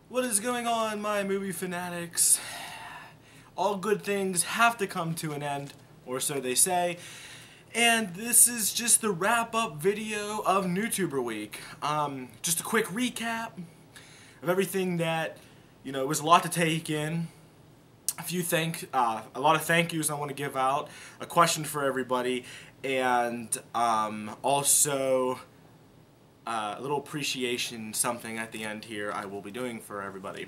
What is going on, my movie fanatics? All good things have to come to an end, or so they say. And this is just the wrap-up video of NewTuber week. Just a quick recap of everything that, you know, it was a lot to take in. A lot of thank yous I want to give out, a question for everybody, and also a little appreciation, something at the end here I will be doing for everybody.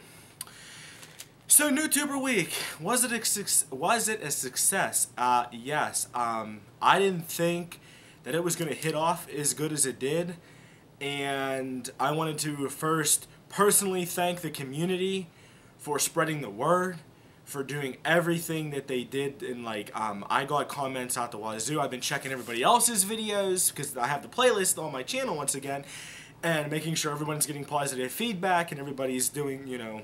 So NewTuber week, was it a success? Yes. I didn't think that it was going to hit off as good as it did, and I wanted to first personally thank the community for spreading the word, for doing everything that they did, and I got comments out the wazoo. I've been checking everybody else's videos because I have the playlist on my channel once again, and making sure everyone's getting positive feedback and everybody's doing, you know,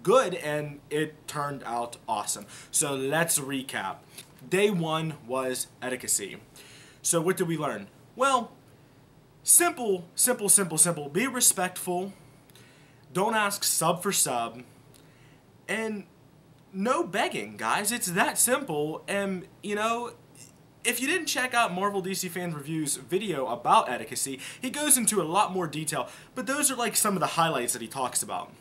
good, and it turned out awesome. So let's recap. Day one was etiquette. So what did we learn? Well, simple. Be respectful. Don't ask sub for sub. And no begging, guys. It's that simple. And, you know, if you didn't check out Marvel DC Fans Review's video about etiquette, he goes into a lot more detail. But those are like some of the highlights that he talks about.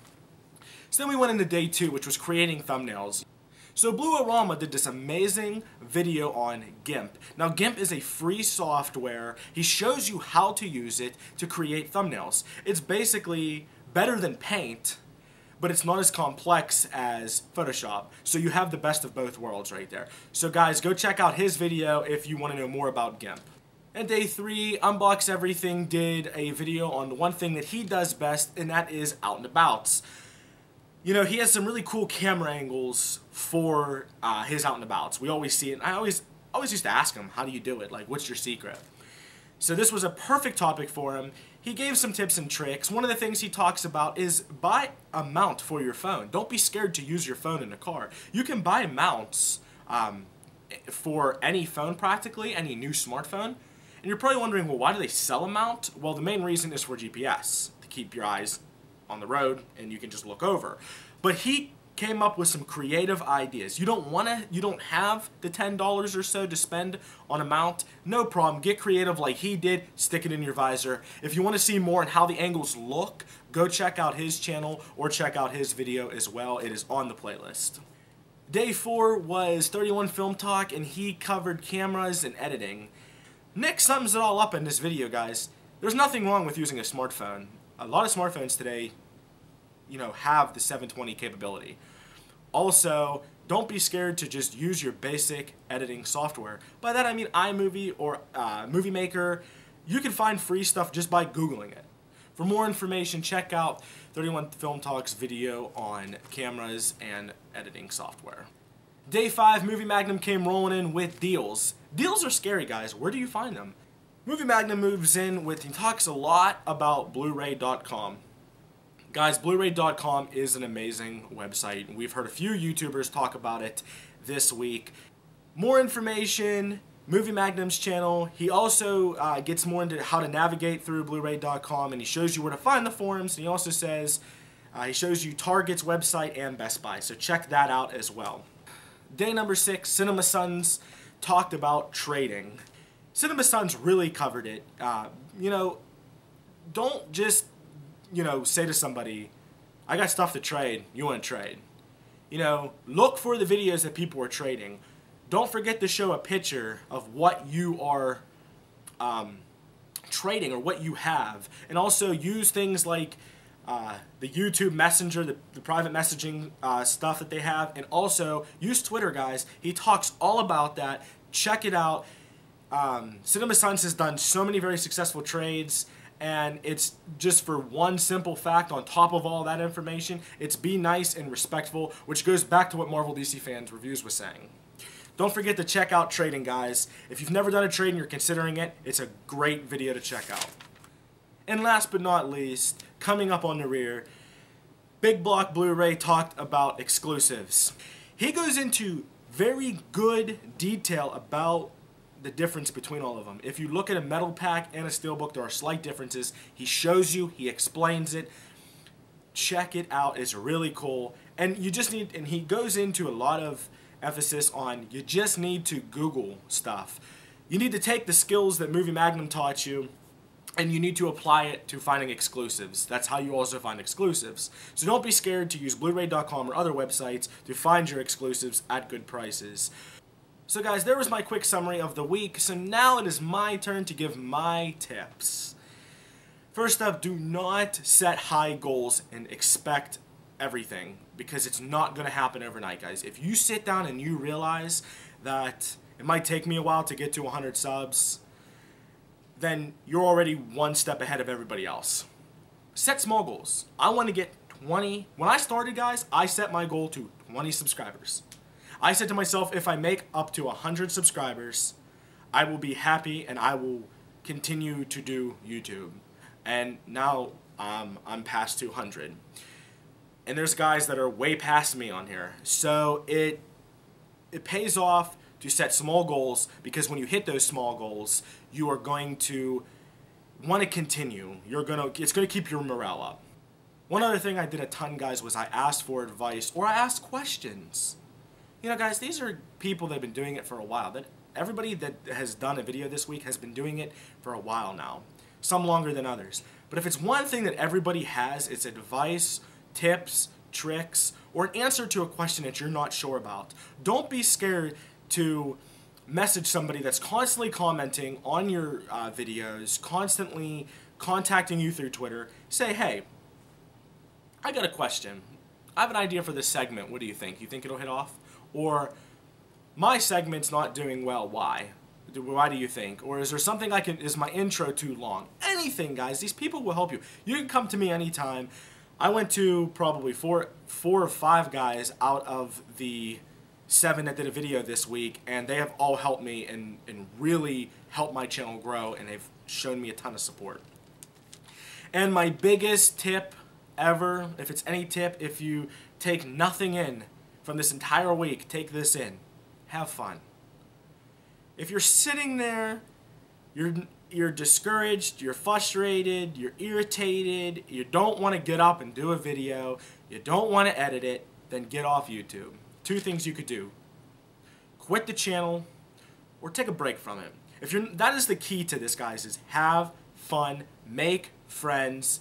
So then we went into day two, which was creating thumbnails. So Blu-Rama did this amazing video on GIMP. Now GIMP is a free software. He shows you how to use it to create thumbnails. It's basically better than Paint, but it's not as complex as Photoshop. So you have the best of both worlds right there. So guys, go check out his video if you want to know more about GIMP. And day three, Unbox Everything did a video on the one thing that he does best, and that is out and abouts. You know, he has some really cool camera angles for his out and abouts. We always see it. I always used to ask him, how do you do it? Like, what's your secret? So this was a perfect topic for him. He gave some tips and tricks. One of the things he talks about is buy a mount for your phone. Don't be scared to use your phone in a car. You can buy mounts for any phone practically, any new smartphone. And you're probably wondering, well, why do they sell a mount? Well, the main reason is for GPS, to keep your eyes on the road and you can just look over. But he came up with some creative ideas. You don't have the $10 or so to spend on a mount, no problem. Get creative like he did, stick it in your visor. If you want to see more on how the angles look, go check out his channel or check out his video as well. It is on the playlist. Day four was 31 Film Talk, and he covered cameras and editing. Nick sums it all up in this video, guys. There's nothing wrong with using a smartphone. A lot of smartphones today, you know, have the 720 capability. Also, don't be scared to just use your basic editing software. By that I mean iMovie or Movie Maker. You can find free stuff just by Googling it. For more information, check out 31 Film Talk's video on cameras and editing software. Day 5, Movie Magnum came rolling in with deals. Deals are scary, guys. Where do you find them? Movie Magnum moves in with, he talks a lot about Blu-Ray.com. Guys, Blu-Ray.com is an amazing website. We've heard a few YouTubers talk about it this week. More information, Movie Magnum's channel. He also gets more into how to navigate through Blu-Ray.com, and he shows you where to find the forums, and he also says, he shows you Target's website and Best Buy, so check that out as well. Day number 6, Cinema Sons talked about trading. Cinema Sons really covered it. You know, don't just, you know, say to somebody, I got stuff to trade, you want to trade. You know, look for the videos that people are trading. Don't forget to show a picture of what you are trading or what you have. And also use things like the YouTube Messenger, the private messaging stuff that they have. And also use Twitter, guys. He talks all about that. Check it out. Cinema Sons has done so many very successful trades, and it's just for one simple fact on top of all that information, it's be nice and respectful, which goes back to what Marvel DC Fans Reviews was saying. Don't forget to check out trading, guys. If you've never done a trade and you're considering it, it's a great video to check out. And last but not least, coming up on the rear, Big Block Blu-Ray talked about exclusives. He goes into very good detail about the difference between all of them. If you look at a metal pack and a steelbook, there are slight differences. He shows you, he explains it. Check it out, it's really cool. And you just need, and he goes into a lot of emphasis on, you just need to Google stuff. You need to take the skills that Movie Magnum taught you, and you need to apply it to finding exclusives. That's how you also find exclusives. So don't be scared to use Blu-Ray.com or other websites to find your exclusives at good prices. So guys, there was my quick summary of the week. So now it is my turn to give my tips. First up, do not set high goals and expect everything, because it's not going to happen overnight, guys. If you sit down and you realize that it might take me a while to get to 100 subs, then you're already one step ahead of everybody else. Set small goals. I want to get 20. When I started, guys, I set my goal to 20 subscribers. I said to myself, if I make up to 100 subscribers, I will be happy and I will continue to do YouTube. And now I'm past 200. And there's guys that are way past me on here. So it pays off to set small goals, because when you hit those small goals, you are going to want to continue. It's going to keep your morale up. One other thing I did a ton, guys, was I asked for advice, or I asked questions. You know, guys, these are people that have been doing it for a while. Everybody that has done a video this week has been doing it for a while now. Some longer than others. But if it's one thing that everybody has, it's advice, tips, tricks, or an answer to a question that you're not sure about. Don't be scared to message somebody that's constantly commenting on your videos, constantly contacting you through Twitter. Say, hey, I got a question. I have an idea for this segment. What do you think? You think it'll hit off? Or, my segment's not doing well. Why? Why do you think? Or is there something is my intro too long? Anything, guys. These people will help you. You can come to me anytime. I went to probably four or five guys out of the 7 that did a video this week, and they have all helped me and really helped my channel grow, and they've shown me a ton of support. And my biggest tip ever, if it's any tip, if you take nothing in from this entire week, take this in. Have fun. If you're sitting there, you're discouraged, you're frustrated, you're irritated, you don't want to get up and do a video, you don't want to edit it, then get off YouTube. 2 things you could do. Quit the channel or take a break from it. That is the key to this, guys, is have fun, make friends,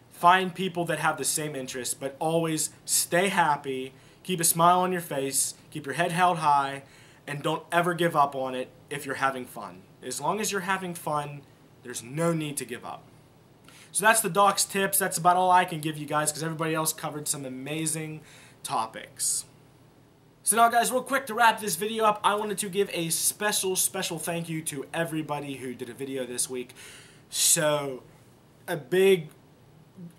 find people that have the same interests, but always stay happy, keep a smile on your face, keep your head held high, and don't ever give up on it if you're having fun. As long as you're having fun, there's no need to give up. So that's the Doc's tips. That's about all I can give you guys, because everybody else covered some amazing topics. So now, guys, real quick to wrap this video up, I wanted to give a special thank you to everybody who did a video this week. So a big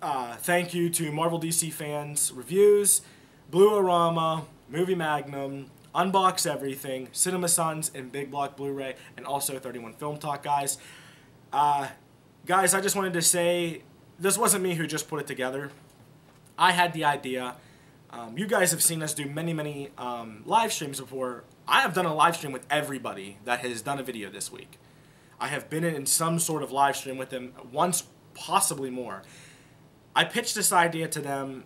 thank you to Marvel DC Fans Reviews, Blu-Orama, Movie Magnum, Unbox Everything, Cinema Sons, and Big Block Blu-ray, and also 31 Film Talk, guys. Guys, I just wanted to say, this wasn't me who just put it together. I had the idea. You guys have seen us do many live streams before. I have done a live stream with everybody that has done a video this week. I have been in some sort of live stream with them once, possibly more. I pitched this idea to them.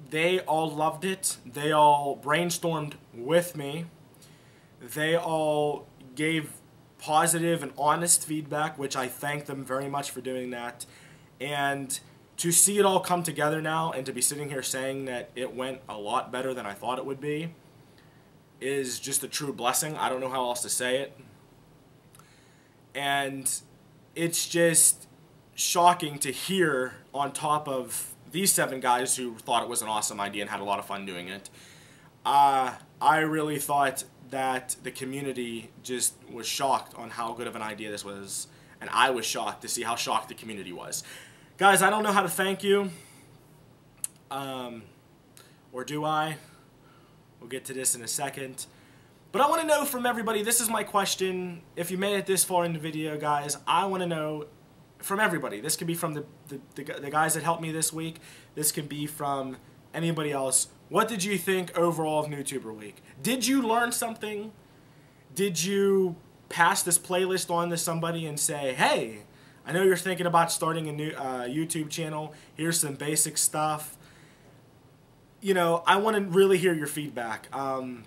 They all loved it. They all brainstormed with me. They all gave positive and honest feedback, which I thank them very much for doing that. And to see it all come together now and to be sitting here saying that it went a lot better than I thought it would be is just a true blessing. I don't know how else to say it. And it's just shocking to hear, on top of these 7 guys who thought it was an awesome idea and had a lot of fun doing it, I really thought that the community just was shocked on how good of an idea this was, and I was shocked to see how shocked the community was. Guys, I don't know how to thank you, or do I? We'll get to this in a second. But I want to know from everybody, this is my question, if you made it this far in the video, guys, I want to know from everybody. This could be from the guys that helped me this week. This could be from anybody else. What did you think overall of NewTuber Week? Did you learn something? Did you pass this playlist on to somebody and say, hey, I know you're thinking about starting a new YouTube channel. Here's some basic stuff. You know, I want to really hear your feedback.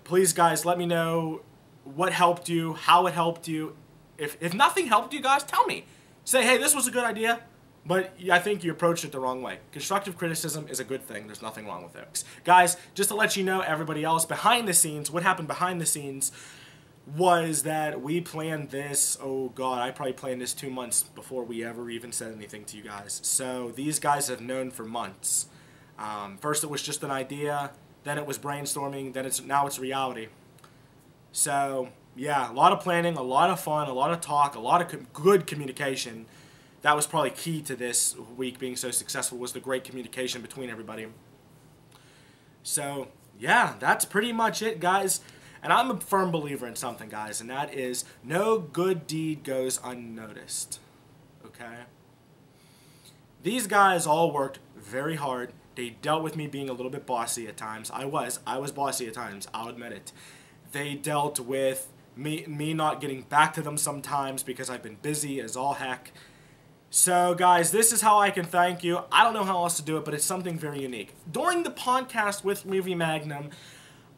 Please, guys, let me know what helped you, how it helped you. If nothing helped you guys, tell me. Say, hey, this was a good idea, but I think you approached it the wrong way. Constructive criticism is a good thing. There's nothing wrong with it. Guys, just to let you know, everybody else, behind the scenes, what happened behind the scenes was that we planned this, oh god, I probably planned this 2 months before we ever even said anything to you guys. So these guys have known for months. First it was just an idea, then it was brainstorming, then now it's reality. So yeah, a lot of planning, a lot of fun, a lot of talk, a lot of good communication. That was probably key to this week being so successful, was the great communication between everybody. So yeah, that's pretty much it, guys. And I'm a firm believer in something, guys, and that is no good deed goes unnoticed. Okay? These guys all worked very hard. They dealt with me being a little bit bossy at times. I was bossy at times, I'll admit it. They dealt with me not getting back to them sometimes because I've been busy as all heck. So, guys, this is how I can thank you. I don't know how else to do it, but it's something very unique. During the podcast with Movie Magnum,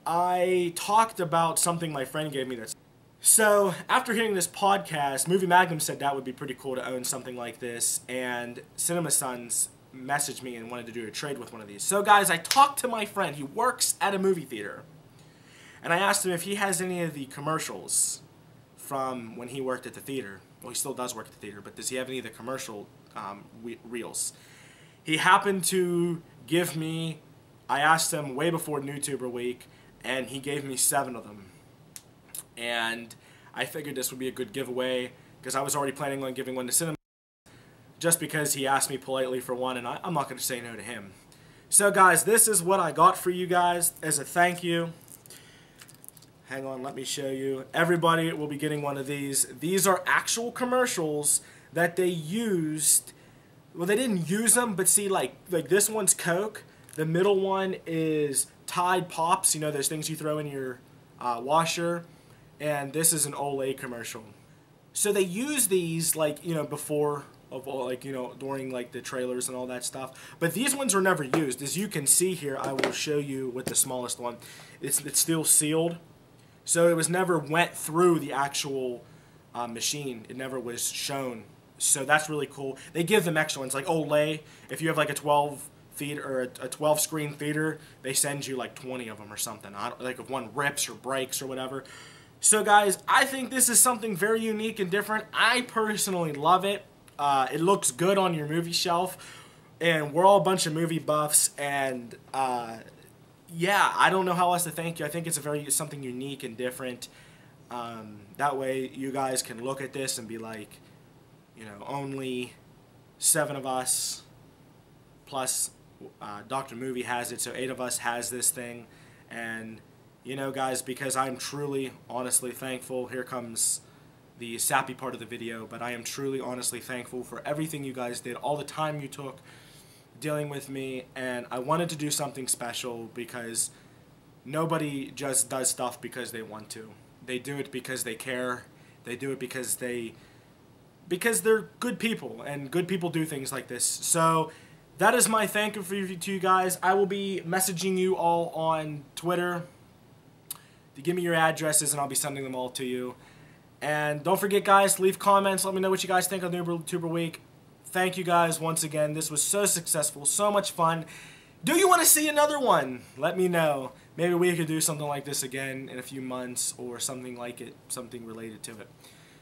I talked about something my friend gave me that's... So, after hearing this podcast, Movie Magnum said that would be pretty cool to own something like this, and Cinema Sons messaged me and wanted to do a trade with one of these. So, guys, I talked to my friend. He works at a movie theater. And I asked him if he has any of the commercials from when he worked at the theater. Well, he still does work at the theater, but does he have any of the commercial reels? He happened to give me... I asked him way before NewTuber week, and he gave me 7 of them. And I figured this would be a good giveaway because I was already planning on giving one to Cinema just because he asked me politely for one, and I'm not going to say no to him. So guys, this is what I got for you guys as a thank you. Hang on, let me show you. Everybody will be getting one of these. These are actual commercials that they used. Well, they didn't use them, but see, like this one's Coke. The middle one is Tide Pops, you know, those things you throw in your washer, and this is an Olay commercial. So they use these, like, you know, before of all, like, you know, during like the trailers and all that stuff. But these ones were never used. As you can see here, I will show you with the smallest one. It's still sealed, so it was never went through the actual machine. It never was shown. So that's really cool. They give them extra ones, like Olay. If you have like a 12 theater or a 12 screen theater, they send you like 20 of them or something. Like if one rips or breaks or whatever. So guys, I think this is something very unique and different. I personally love it. It looks good on your movie shelf, and we're all a bunch of movie buffs, and yeah, I don't know how else to thank you. I think it's something unique and different. That way you guys can look at this and be like, you know, only 7 of us plus Dr. Movie has it, so 8 of us has this thing. And you know, guys, because I'm truly honestly thankful, here comes the sappy part of the video, but I am truly honestly thankful for everything you guys did, all the time you took dealing with me, and I wanted to do something special because nobody just does stuff because they want to. They do it because they care. They do it because they're good people, and good people do things like this. So that is my thank you to you guys. I will be messaging you all on Twitter to give me your addresses, and I'll be sending them all to you. And don't forget, guys, leave comments. Let me know what you guys think of NewTuber Week. Thank you guys once again. This was so successful, so much fun. Do you want to see another one? Let me know. Maybe we could do something like this again in a few months or something like it, something related to it.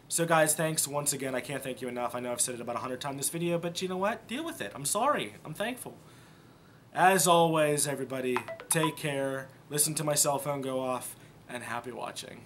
So guys, thanks once again. I can't thank you enough. I know I've said it about 100 times in this video, but you know what? Deal with it. I'm sorry. I'm thankful. As always, everybody, take care. Listen to my cell phone go off, and happy watching.